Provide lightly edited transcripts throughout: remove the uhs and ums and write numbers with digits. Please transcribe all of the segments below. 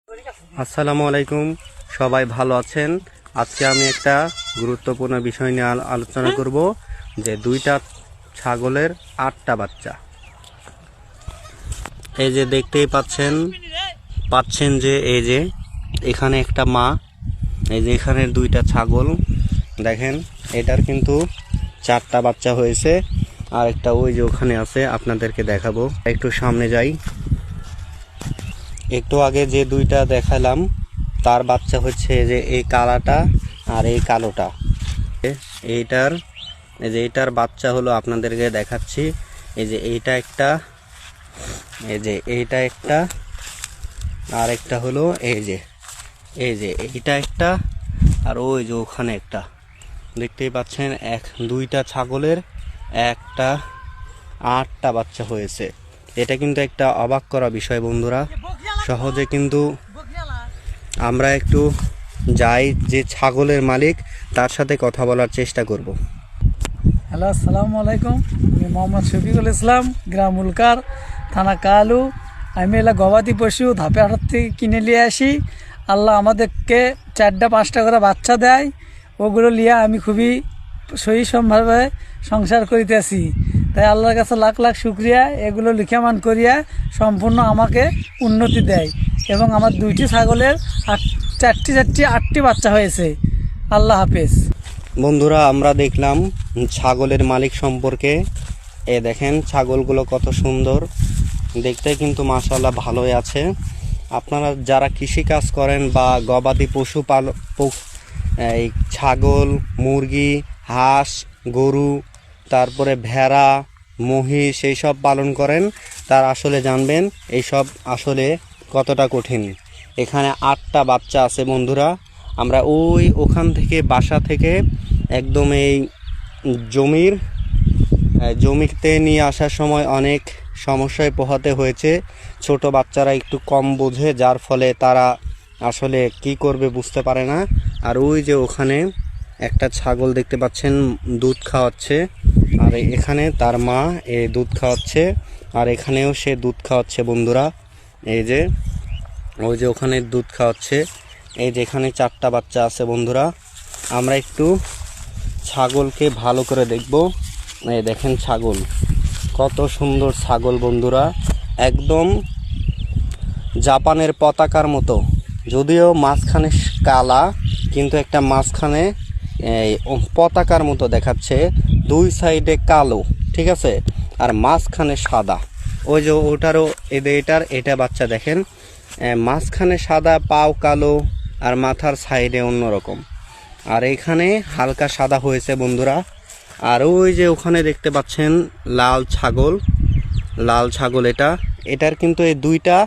আসসালামু আলাইকুম, সবাই ভালো আছেন। আজকে আমি একটা গুরুত্বপূর্ণ বিষয় নিয়ে আলোচনা করব যে দুইটা ছাগলের 8টা বাচ্চা। এই যে দেখতেই পাচ্ছেন যে এই যে এখানে একটা মা, এই যে এখানে দুইটা ছাগল দেখেন, এটার কিন্তু 4টা বাচ্চা হয়েছে, আর একটা ওই যে ওখানে আছে, আপনাদেরকে দেখাবো। একটু সামনে যাই। একটু আগে যে দুইটা দেখালাম তার বাচ্চা হচ্ছে যে এই কালাটা আর এই কালোটা। এইটার বাচ্চা হলো, আপনাদেরকে দেখাচ্ছি। এই যে এইটা একটা, এই যে এইটা একটা, আর একটা হলো এই যে এইটা একটা, আর ওই যে ওখানে একটা। দেখতেই পাচ্ছেন দুইটা ছাগলের একটা 8টা বাচ্চা হয়েছে। এটা কিন্তু একটা অবাক করা বিষয় বন্ধুরা। সহজে কিন্তু আমরা একটু যাই যে ছাগলের মালিক, তার সাথে কথা বলার চেষ্টা করব। হ্যালো, আসসালামু আলাইকুম। আমি মোহাম্মদ শফিকুল ইসলাম, গ্রাম উলকার, থানা কালু। আমি এলা গবাদি পশু ধাপে হাট থেকে কিনে নিয়ে আসি। আল্লাহ আমাদেরকে 4টা-5টা করে বাচ্চা দেয়। ওগুলো নিয়ে আমি খুবই সহিভাবে সংসার করিতেছি। তাই আল্লাহর কাছে লাখ লাখ শুক্রিয়া। এগুলো লিখামান করিয়া সম্পূর্ণ আমাকে উন্নতি দেয়, এবং আমার 2টি ছাগলের 8টি বাচ্চা হয়েছে। আল্লাহ হাফেজ। বন্ধুরা, আমরা দেখলাম ছাগলের মালিক সম্পর্কে। দেখেন ছাগলগুলো কত সুন্দর দেখতে, কিন্তু মাশাআল্লাহ ভালোই আছে। আপনারা যারা কৃষিকাজ করেন বা গবাদি পশু এই ছাগল, মুরগি, হাঁস, গরু, তারপরে ভেড়া, মহিষ এইসব পালন করেন, তার আসলে জানবেন এইসব আসলে কতটা কঠিন। এখানে 8টা বাচ্চা আছে বন্ধুরা। আমরা ওখান থেকে বাসা থেকে একদম এই জমিতে নিয়ে আসার সময় অনেক সমস্যায় পোহাতে হয়েছে। ছোট বাচ্চারা একটু কম বোঝে, যার ফলে তারা আসলে কি করবে বুঝতে পারে না। আর ওই যে ওখানে একটা ছাগল দেখতে পাচ্ছেন দুধ খাওয়াচ্ছে, আর এখানে তার মা এই দুধ খাওয়াচ্ছে, আর এখানেও সে দুধ খাওয়াচ্ছে বন্ধুরা। এই যে ওই যে ওখানে দুধ খাওয়াচ্ছে। এই যে এখানে 4টা বাচ্চা আছে বন্ধুরা। আমরা একটু ছাগলকে ভালো করে দেখব। এই দেখেন ছাগল, কত সুন্দর ছাগল বন্ধুরা, একদম জাপানের পতাকার মতো। যদিও মাঝখানে কালা, কিন্তু একটা মাঝখানে পতাকার মতো দেখাচ্ছে। 2 সাইডে কালো, ঠিক আছে, আর মাঝখানে সাদা। ওই যে ওটারও এটা বাচ্চা দেখেন, মাঝখানে সাদা, পাও কালো, আর মাথার সাইডে অন্যরকম, আর এখানে হালকা সাদা হয়েছে বন্ধুরা। আর ওই যে ওখানে দেখতে পাচ্ছেন লাল ছাগল, এটার কিন্তু এই 2টা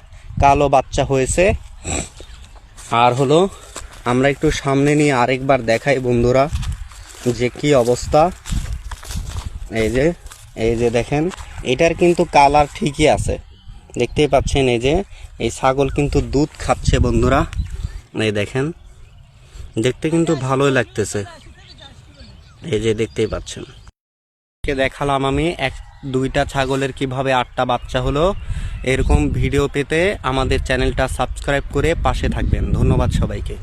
কালো বাচ্চা হয়েছে। আর হলো আমরা একটু সামনে নিয়ে আরেকবার দেখাই বন্ধুরা যে কি অবস্থা। এই যে দেখেন, এটার কিন্তু কালার ঠিকই আছে, দেখতেই পাচ্ছেন। এই ছাগল কিন্তু দুধ খাচ্ছে বন্ধুরা। এই দেখেন, দেখতে কিন্তু ভালোই লাগতেছে। এই যে দেখতেই পাচ্ছেন, দেখালাম আমি 2টা ছাগলের কিভাবে 8টা বাচ্চা হলো। এরকম ভিডিও পেতে আমাদের চ্যানেলটা সাবস্ক্রাইব করে পাশে থাকবেন। ধন্যবাদ সবাইকে।